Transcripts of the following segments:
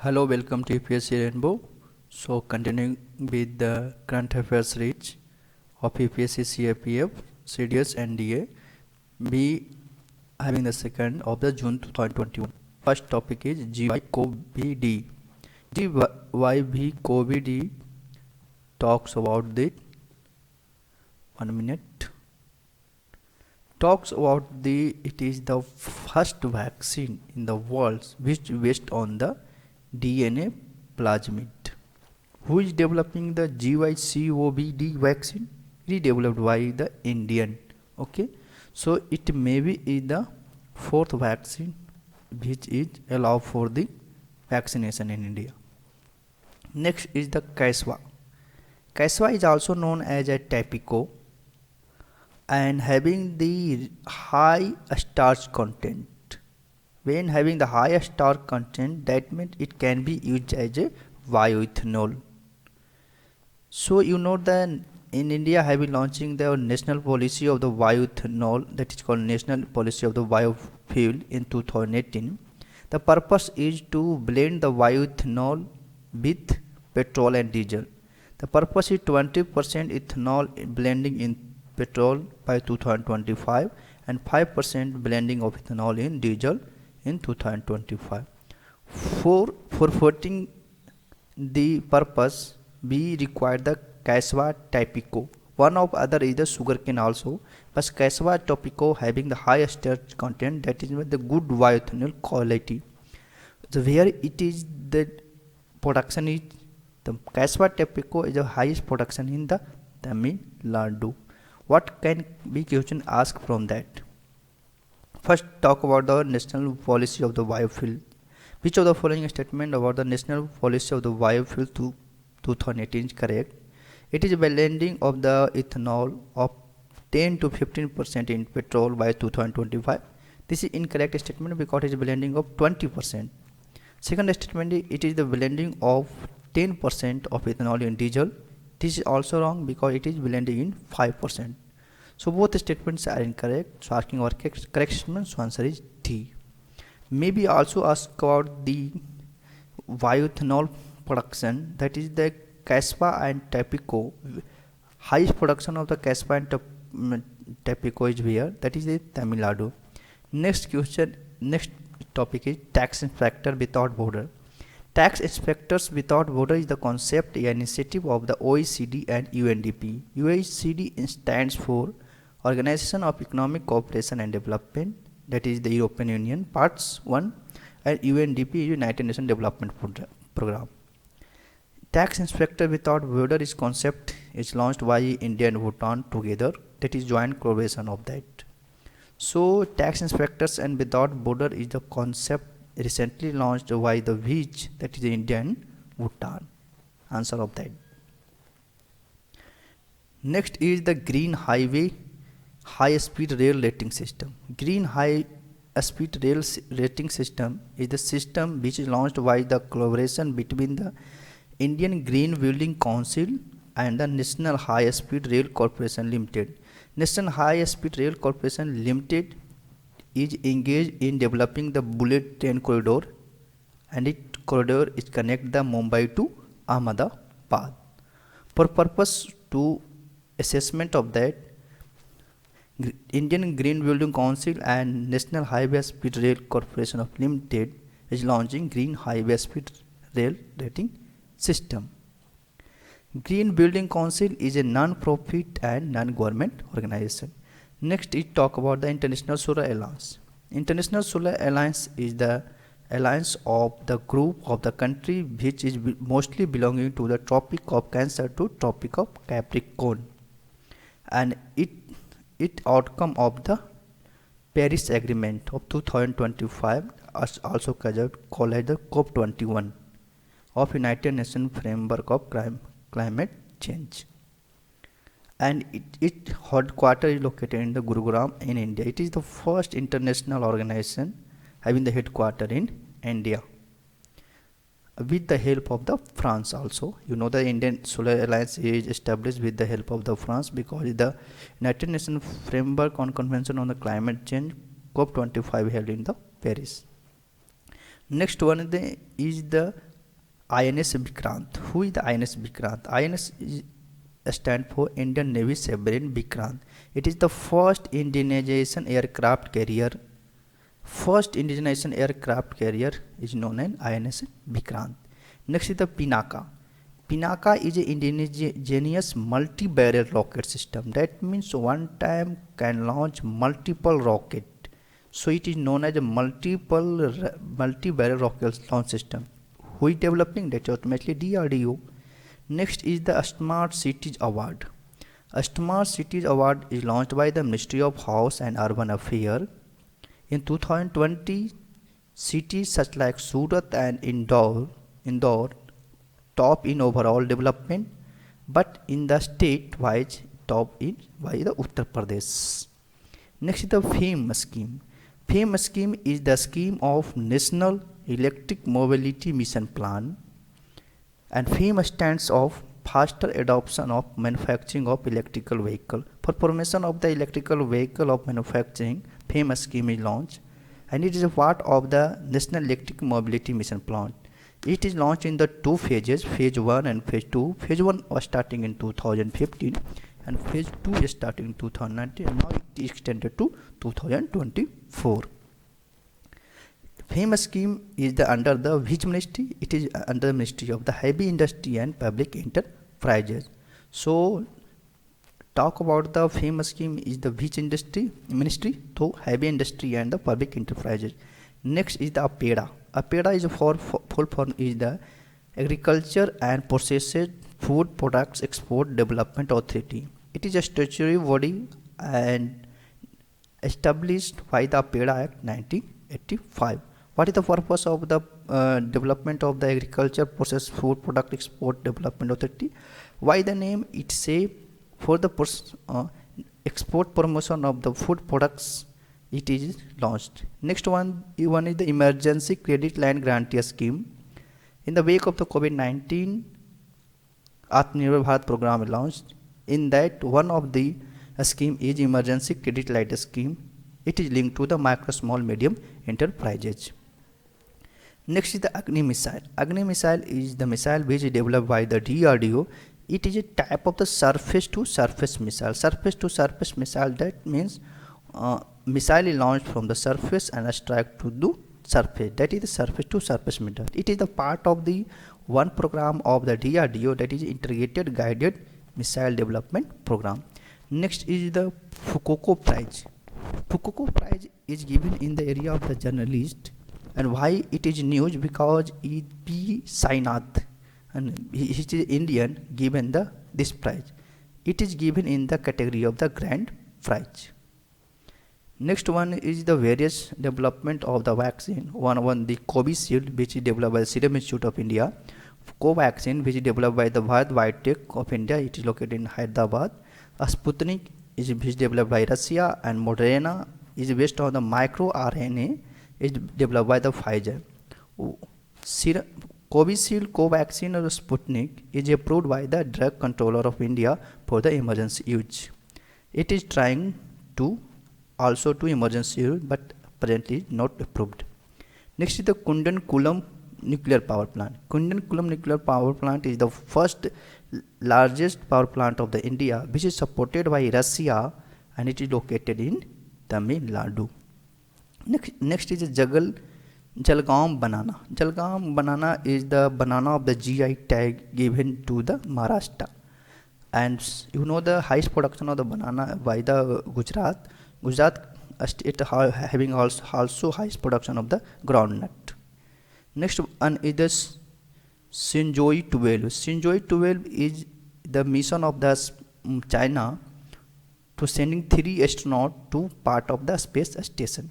Hello, welcome to UPSC Rainbow. So, continuing with the current affairs reach of UPSC CAPF, CDS NDA, we having the 2nd of the June 2021. First topic is GYCOVD. GYCOVD talks about the 1 minute. Talks about it is the first vaccine in the world which based on the DNA plasmid. Who is developing the GYCOVD vaccine? It is developed by the Indian. Okay, so it may be the fourth vaccine which is allowed for the vaccination in India. Next is the Casva. Casva is also known as a Tapico and having the high starch content. When having the high starch content, that means it can be used as a bioethanol. So you know that in India have been launching the national policy of the bioethanol, that is called National Policy of the Biofuel in 2018. The purpose is to blend the bioethanol with petrol and diesel. The purpose is 20% ethanol blending in petrol by 2025 and 5% blending of ethanol in diesel in 2025. For fulfilling the purpose, we require the Casva Typico. One of other is the sugarcane also, but Casva Typico having the highest starch content, that is the good bioethanol quality. So where it is the production is the Casva Typico is the highest production in the Tamil Nadu. What can be question asked from that? First, talk about the national policy of the biofuel. Which of the following statement about the national policy of the biofuel to 2018 is correct? It is blending of the ethanol of 10 to 15% in petrol by 2025. This is incorrect statement because it is blending of 20%. Second statement, it is the blending of 10% of ethanol in diesel. This is also wrong because it is blending in 5%. So both statements are incorrect. So asking our correct statement, so answer is D. Maybe also ask about the bioethanol production, that is the Caspa and Tapico. Highest production of the Caspa and Tapico is where? That is the Tamil Nadu. Next topic is tax inspector without border. Tax inspectors without border is the concept, initiative of the OECD and UNDP. OECD stands for Organization of Economic Cooperation and Development, that is the European Union, parts 1, and UNDP is United Nations Development Program. Tax inspector without border is concept is launched by India and Bhutan together, that is joint collaboration of that. So tax inspectors and without border is the concept recently launched by the which, that is India and Bhutan. Answer of that. Next is the Green Highway High Speed Rail Rating System. Green High Speed Rail Rating System is the system which is launched by the collaboration between the Indian Green Building Council and the National High Speed Rail Corporation Limited. National High Speed Rail Corporation Limited is engaged in developing the bullet train corridor, and it corridor is connect the Mumbai to Ahmedabad. For purpose to assessment of that, Indian Green Building Council and National Highway Speed Rail Corporation of Limited is launching Green Highway Speed Rail Rating System. Green Building Council is a non-profit and non-government organization. Next is talk about the International Solar Alliance. International Solar Alliance is the alliance of the group of the country which is mostly belonging to the Tropic of Cancer to Tropic of Capricorn, and it outcome of the Paris Agreement of 2025 is also called as the COP21 of United Nations Framework of Climate Change, and its headquarters is located in the Gurugram in India. It is the first international organization having the headquarters in India, with the help of the France also. You know the Indian Solar Alliance is established with the help of the France because the United Nations Framework on Convention on the Climate Change COP25 held in the Paris. Next one is the INS Vikrant. Who is the INS Vikrant? INS stand for Indian Navy submarine Vikrant. It is the first indigenization aircraft carrier. First indigenization aircraft carrier is known as INS Vikrant. Next is the Pinaka. Pinaka is an indigenous multi-barrel rocket system. That means one time can launch multiple rocket. So it is known as a multi-barrel rocket launch system. Who is developing? That is ultimately DRDO. Next is the Smart Cities Award. A Smart Cities Award is launched by the Ministry of House and Urban Affairs. In 2020, cities such like Surat and Indore top in overall development, but in the state-wise top in by the Uttar Pradesh. Next is the FAME scheme. FAME scheme is the scheme of National Electric Mobility Mission Plan, and FAME stands of faster adoption of manufacturing of electrical vehicle. For promotion of the electrical vehicle of manufacturing, FAME scheme is launched, and it is a part of the National Electric Mobility Mission Plan. It is launched in the two phases, phase 1 and phase 2. Phase 1 was starting in 2015 and phase 2 is starting in 2019, and now it is extended to 2024. FAME scheme is under the which ministry? It is under the Ministry of the Heavy Industry and Public Enterprises. So talk about the FAME scheme is the which industry ministry? So Heavy Industry and the Public Enterprises. Next is the APEDA. APEDA is full form is the Agriculture and Processed Food Products Export Development Authority. It is a statutory body and established by the APEDA Act 1985. What is the purpose of the development of the Agriculture Processed Food Product Export Development Authority? Why the name? It say for the export promotion of the food products it is launched. Next one is the Emergency Credit Line Guarantee Scheme. In the wake of the COVID-19, Atmanirbhar Bharat program is launched. In that, one of the scheme is Emergency Credit Line Scheme. It is linked to the micro, small, medium enterprises. Next is the Agni missile. Agni missile is the missile which is developed by the DRDO. It is a type of the surface to surface missile. Surface to surface missile, that means missile is launched from the surface and strike to the surface. That is the surface to surface missile. It is the part of the one program of the DRDO, that is Integrated Guided Missile Development Program. Next is the Coco Prize. Coco Prize is given in the area of the journalist, and why it is news? Because P. Sainath, and he is Indian, given this prize. It is given in the category of the grand prize. Next one is the various development of the vaccine. One the Covishield, which is developed by the Serum Institute of India. Covaxin, which is developed by the Bharat Biotech of India. It is located in Hyderabad. Sputnik is developed by Russia, and Moderna is based on the microRNA, is developed by the Pfizer. Covishield, Covaxin or Sputnik is approved by the Drug Controller of India for the emergency use. It is trying to also to emergency use, but presently not approved. Next is the Kudankulam nuclear power plant. Kudankulam nuclear power plant is the first largest power plant of the India, which is supported by Russia, and it is located in Tamil Nadu. Next is the Jalgaon banana. Jalgaon banana is the banana of the GI tag given to the Maharashtra, and you know the highest production of the banana by the Gujarat. It having also highest production of the groundnut. Next one is the Shenzhou 12. Shenzhou 12 is the mission of the China to sending 3 astronauts to part of the space station.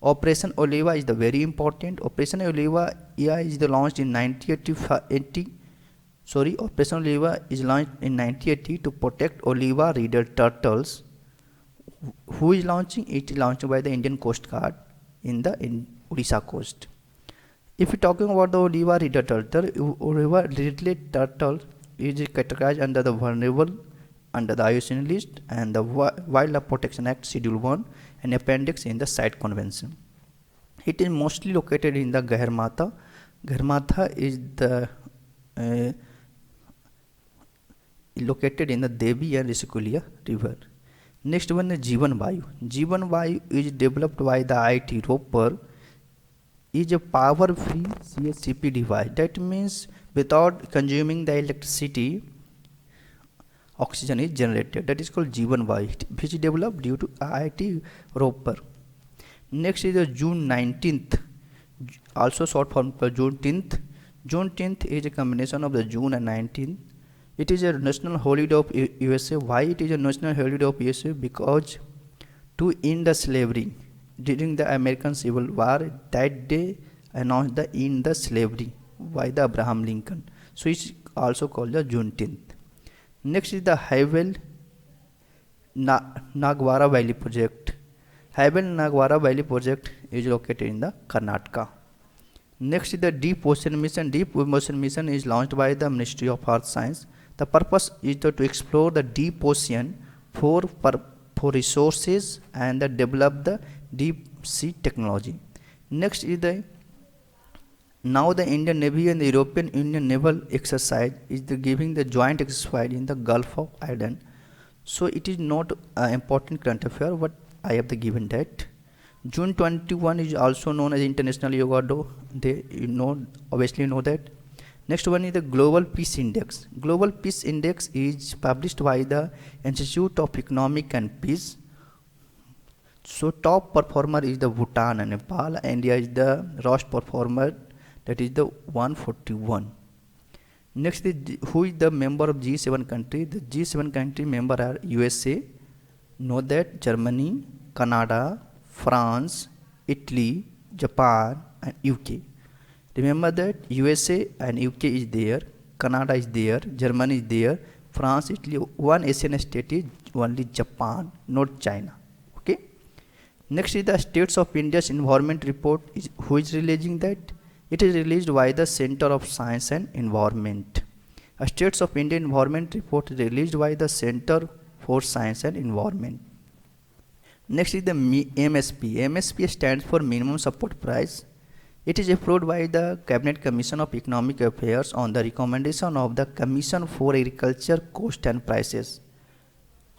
Operation Oliva is the very important. Operation Oliva is the launched in 1980. Operation Oliva is launched in 1980 to protect Oliva reader turtles. Who is launching? It is launched by the Indian Coast Guard in Odisha coast. If we are talking about the Oliva reader turtle, Oliva reader turtle is categorized under the vulnerable under the IUCN list and the Wildlife Protection Act Schedule 1 and Appendix in the CITE Convention. It is mostly located in the Gaharmatha. Gaharmatha is the located in the Devi and Risikulia river. Next one is Jeevan Vayu. Jeevan Vayu is developed by the IIT Ropar. Is a power-free CHCP device. That means without consuming the electricity, oxygen is generated. That is called Jeevan Vayu, which is developed due to IIT Ropar. Next is the June 19th, also short form called Juneteenth. Juneteenth is a combination of the June and 19th. It is a national holiday of USA. Why it is a national holiday of USA? Because to end the slavery during the American Civil War, that day announced the end the slavery by the Abraham Lincoln. So it's also called the Juneteenth. Next is the Havel Nagwara Valley project. Havel Nagwara Valley project is located in the Karnataka. Next is the Deep Ocean Mission. Deep Ocean Mission is launched by the Ministry of Earth Science. The purpose is to explore the deep ocean for resources and develop the deep sea technology. Next is now the Indian Navy and the European Union naval exercise is giving the joint exercise in the Gulf of Aden. So it is not important current affair, but I have given that. June 21 is also known as International Yoga Day. Obviously know that. Next one is the Global Peace Index. Global Peace Index is published by the Institute of Economic and Peace. So top performer is the Bhutan and Nepal. India is the worst performer, that is the 141. Next is who is the member of G7 country. The G7 country member are USA, know that, Germany, Canada, France, Italy, Japan and UK. Remember that USA and UK is there, Canada is there, Germany is there, France, Italy. One Asian state is only Japan, not China. Okay. Next is the States of India's Environment Report. Who is releasing that? It is released by the Center of Science and Environment. A States of India Environment Report is released by the Center for Science and Environment. Next is the MSP. MSP stands for Minimum Support Price. It is approved by the Cabinet Commission of Economic Affairs on the recommendation of the Commission for Agriculture Cost and Prices.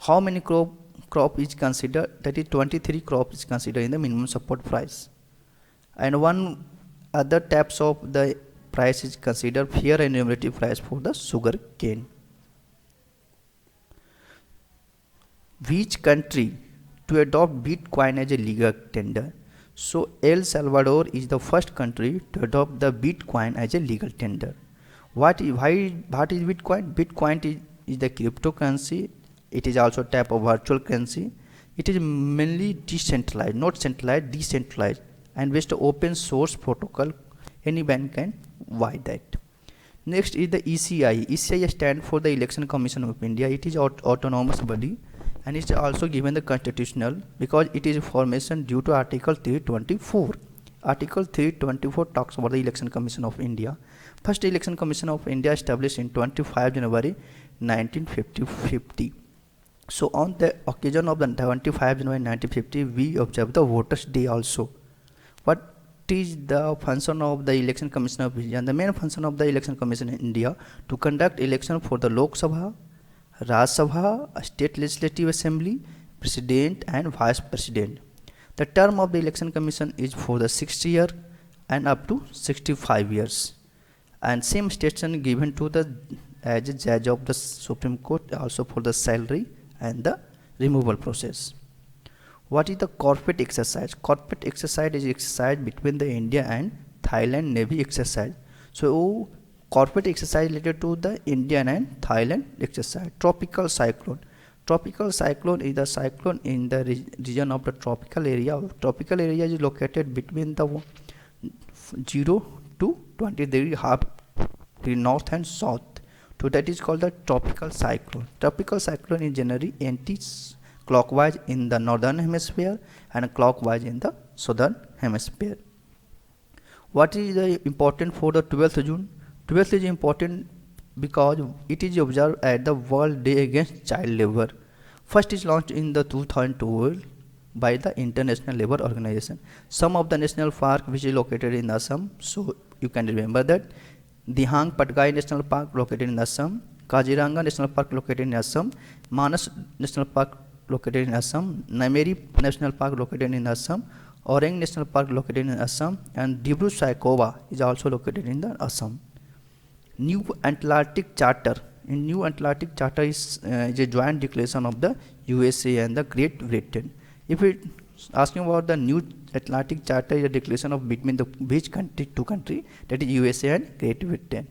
How many crop is considered? That is 23 crop is considered in the minimum support price. And one other types of the price is considered fair and remunerative price for the sugar cane. Which country to adopt Bitcoin as a legal tender? So El Salvador is the first country to adopt the Bitcoin as a legal tender. What is Bitcoin? Bitcoin is the cryptocurrency. It is also a type of virtual currency. It is mainly decentralized, not centralized, decentralized, and based on open source protocol. Anyone can buy that. Next is the ECI. ECI stands for the Election Commission of India. It is autonomous body, and it is also given the constitutional because it is a formation due to Article 324. Article 324 talks about the Election Commission of India. First Election Commission of India established in 25 January 1950. So on the occasion of the 25 January 1950, we observe the Voters' Day also. What is the function of the Election Commission of India? The main function of the Election Commission in India to conduct election for the Lok Sabha, Rajya Sabha, State Legislative Assembly, President and Vice President. The term of the Election Commission is for the 6 year and up to 65 years. And same station given to the as a judge of the Supreme Court also for the salary and the removal process. What is the corporate exercise? Corporate exercise is exercise between the India and Thailand Navy exercise. So corporate exercise related to the Indian and Thailand exercise. Tropical cyclone. Tropical cyclone is the cyclone in the region of the tropical area. Tropical area is located between the 0 to 20 degree half degree north and south. So that is called the tropical cyclone. Tropical cyclone is generally anti-clockwise in the northern hemisphere and clockwise in the southern hemisphere. What is the important for the 12th June? 12th is important because it is observed at the World Day Against Child Labor. First is launched in the 2012. by the International Labour Organization. Some of the national park which is located in Assam, so you can remember that Dihang Patkai National Park located in Assam, Kaziranga National Park located in Assam, Manas National Park located in Assam, Nameri National Park located in Assam, Orang National Park located in Assam, and Dibru-Saikhowa is also located in the Assam. New Atlantic Charter. In New Atlantic Charter is a joint declaration of the USA and the Great Britain. If it asking about the New Atlantic Charter, is a declaration of between the which country, two country, that is USA and Great Britain.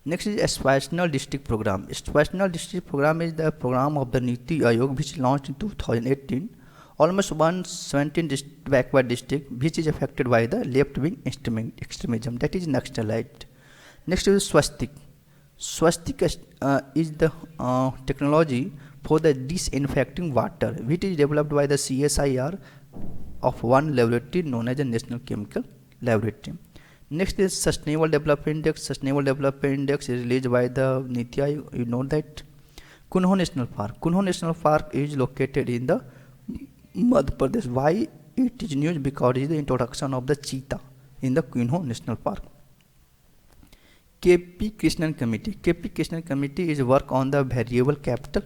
Next is Aspirational District Program. Aspirational District Program is the program of the Niti Aayog which launched in 2018. Almost 117 backward district which is affected by the left-wing extremism, that is Naxalite. Next is Swastik. Swastik is the technology for the disinfecting water which is developed by the CSIR of one laboratory known as the National Chemical Laboratory. Next is Sustainable Development Index. Sustainable Development Index is released by the Niti Aayog. You know that. Kunho National Park. Kunho National Park is located in the Madhya Pradesh. Why it is news? Because it is the introduction of the cheetah in the Kunho National Park. KP Krishnan Committee. KP Krishnan Committee is work on the variable capital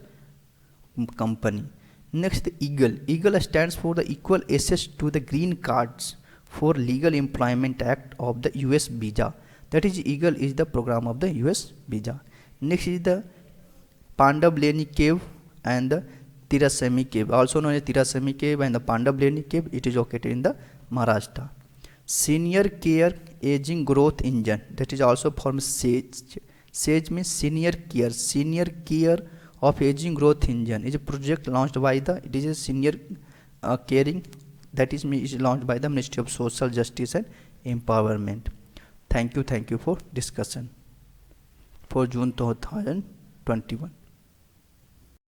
company. Next, EAGLE. EAGLE stands for the Equal Access to the Green Cards for Legal Employment Act of the US visa. That is, EAGLE is the program of the US visa. Next is the Pandavleni Cave and the Tirasami Cave, also known as Tirasami Cave and the Pandavleni Cave. It is located in the Maharashtra. Senior Care Aging Growth Engine, that is also from SAGE. SAGE means Senior Care. Senior Care of Aging Growth Engine is a project launched by the, it is a senior caring, that is launched by the Ministry of Social Justice and Empowerment. Thank you for discussion for June 2021.